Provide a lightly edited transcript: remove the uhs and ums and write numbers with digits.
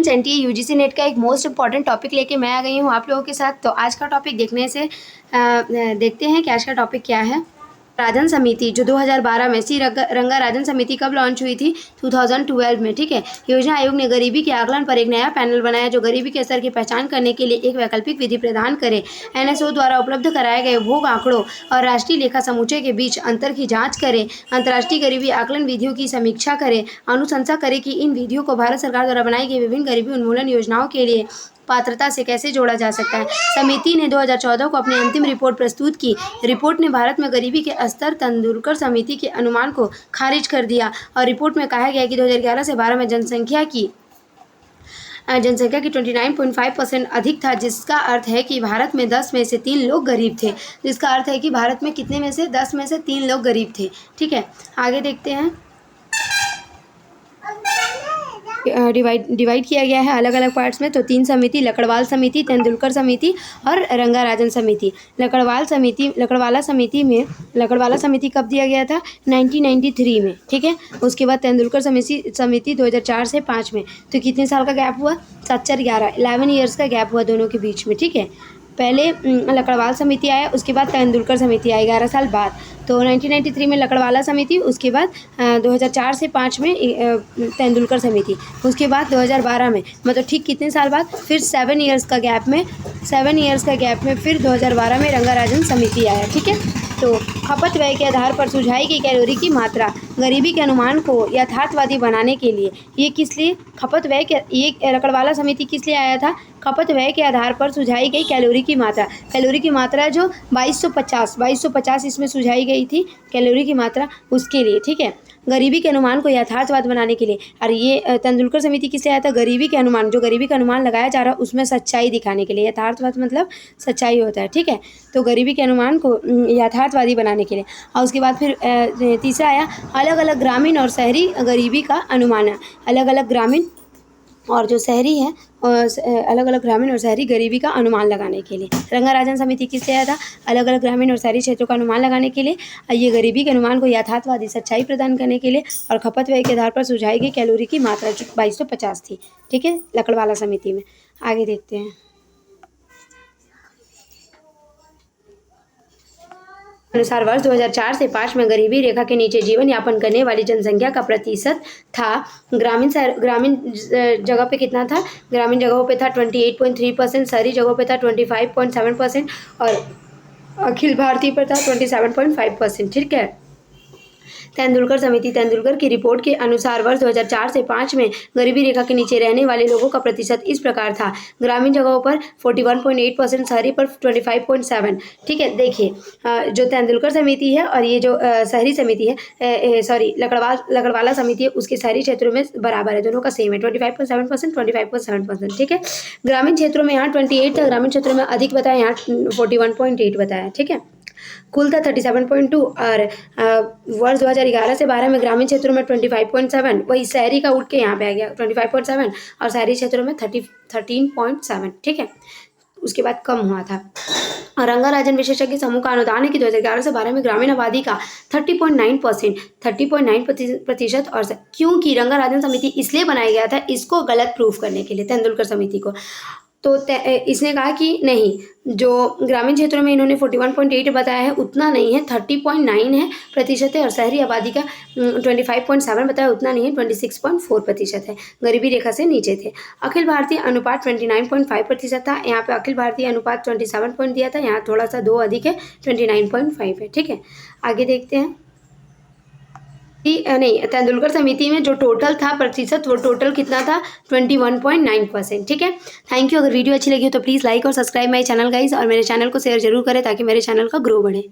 Friends, NTA UGC net का एक most important topic लेके मैं आ गई हूँ आप लोगों के साथ। तो आज का टॉपिक देखने से देखते हैं कि आज का टॉपिक क्या है। राजन समिति जो 2012 में रंगा राजन समिति कब लॉन्च हुई थी? 2012 में। ठीक है। योजना आयोग ने गरीबी के आकलन पर एक नया पैनल बनाया जो गरीबी के स्तर की पहचान करने के लिए एक वैकल्पिक विधि प्रदान करे। एनएसओ द्वारा उपलब्ध कराए गए भोग आंकड़ों और राष्ट्रीय लेखा समूचे के बीच अंतर की जांच करे। अंतर्राष्ट्रीय गरीबी आकलन विधियों की समीक्षा करे। अनुशंसा करे कि इन विधियों को भारत सरकार द्वारा बनाई गई विभिन्न गरीबी उन्मूलन योजनाओं के लिए पात्रता से कैसे जोड़ा जा सकता है। समिति ने 2014 को अपनी अंतिम रिपोर्ट प्रस्तुत की। रिपोर्ट ने भारत में गरीबी के स्तर तेंदुलकर समिति के अनुमान को खारिज कर दिया और रिपोर्ट में कहा गया कि 2011 से 12 में जनसंख्या की 29.5% अधिक था, जिसका अर्थ है कि भारत में 10 में से 3 लोग गरीब थे। जिसका अर्थ है कि भारत में कितने में से 10 में से 3 लोग गरीब थे। ठीक है, आगे देखते हैं। डिवाइड किया गया है अलग अलग पार्ट्स में। तो 3 समिति, लकड़वाल समिति, तेंदुलकर समिति और रंगाराजन समिति। लकड़वाला समिति कब दिया गया था? 1993 में। ठीक है। उसके बाद तेंदुलकर समिति 2004 से 5 में। तो कितने साल का गैप हुआ? 11 ईयर्स का गैप हुआ दोनों के बीच में। ठीक है। पहले लकड़वाल समिति आया, उसके बाद तेंदुलकर समिति आई 11 साल बाद। तो 1993 में लकड़वाला समिति, उसके बाद 2004 से 5 में तेंदुलकर समिति, उसके बाद 2012 में, मतलब ठीक कितने साल बाद? फिर 7 ईयर्स का गैप में फिर 2012 में रंगाराजन समिति आया। ठीक है। तो खपत व्यय के आधार पर सुझाई गई कैलोरी की मात्रा गरीबी के अनुमान को यथार्थवादी बनाने के लिए। ये किस लिए? खपत व्यय के, ये लकड़वाला समिति किस लिए आया था? खपत व्यय के आधार पर सुझाई गई कैलोरी की मात्रा जो 2250 इसमें सुझाई गई थी कैलोरी की मात्रा, उसके लिए। ठीक है। गरीबी के अनुमान को यथार्थवाद बनाने के लिए। और ये तेंदुलकर समिति किससे आया था? गरीबी के अनुमान, जो गरीबी का अनुमान लगाया जा रहा है उसमें सच्चाई दिखाने के लिए। यथार्थवाद मतलब सच्चाई होता है। ठीक है। तो गरीबी के अनुमान को यथार्थवादी बनाने के लिए। और उसके बाद फिर तीसरा आया अलग अलग ग्रामीण और शहरी गरीबी का अनुमान है। अलग अलग ग्रामीण और जो शहरी है, अलग अलग ग्रामीण और शहरी गरीबी का अनुमान लगाने के लिए। रंगाराजन समिति किससे आया था? अलग अलग ग्रामीण और शहरी क्षेत्रों का अनुमान लगाने के लिए। ये गरीबी के अनुमान को यथार्थवादी सच्चाई प्रदान करने के लिए। और खपत व्यय के आधार पर सुझाई गई कैलोरी की मात्रा जो 2250 थी। ठीक है, लकड़वाला समिति में। आगे देखते हैं। अनुसार वर्ष 2004 से 5 में गरीबी रेखा के नीचे जीवन यापन करने वाली जनसंख्या का प्रतिशत था। ग्रामीण जगह पे कितना था? ग्रामीण जगहों पे था 28.3%, शहरी जगहों पे था 25.7% और अखिल भारतीय पर था 27.5%। ठीक है। तेंदुलकर की रिपोर्ट के अनुसार वर्ष 2004 से 5 में गरीबी रेखा के नीचे रहने वाले लोगों का प्रतिशत इस प्रकार था। ग्रामीण जगहों पर 41.8%, शहरी पर 25.7%। ठीक है। देखिए, जो तेंदुलकर समिति है और ये जो शहरी समिति है, लकड़वाला समिति है, उसके शहरी क्षेत्रों में बराबर है, दोनों का सेम है, 25.7%, 25.7%। ठीक है। ग्रामीण क्षेत्रों में यहाँ 28 था, ग्रामीण क्षेत्रों में अधिक बताया, यहाँ 41.8 बताया। ठीक है। कुल था 37.2 और वर्ष 2011 से 12 में ग्रामीण क्षेत्रों में 25.7, वही शहरी का उठ के यहाँ पे आ गया 25.7 और शहरी क्षेत्रों में 13.7। ठीक है। उसके बाद कम हुआ था। और रंगाराजन विशेषज्ञ समूह का अनुदान है कि 2011 से 12 में ग्रामीण आबादी का 30.9% और क्योंकि रंगाराजन समिति इसलिए बनाया गया था इसको गलत प्रूफ करने के लिए, तेंदुलकर समिति को। तो इसने कहा कि नहीं, जो ग्रामीण क्षेत्रों में इन्होंने 41.8 बताया है उतना नहीं है, 30.9 है प्रतिशत है, और शहरी आबादी का 25.7 बताया उतना नहीं है, 26.4% है, गरीबी रेखा से नीचे थे। अखिल भारतीय अनुपात 29.5% था, यहाँ पे अखिल भारतीय अनुपात 27 पॉइंट दिया था, यहाँ थोड़ा सा 2 अधिक है, 29.5 है। ठीक है। आगे देखते हैं। नहीं, तेंदुलकर समिति में जो टोटल था प्रतिशत, वो टोटल कितना था? 21.9%। ठीक है। Thank you. अगर वीडियो अच्छी लगी हो तो प्लीज़ लाइक और सब्सक्राइब माई चैनल गाइस, और मेरे चैनल को शेयर जरूर करें ताकि मेरे चैनल का ग्रो बढ़े।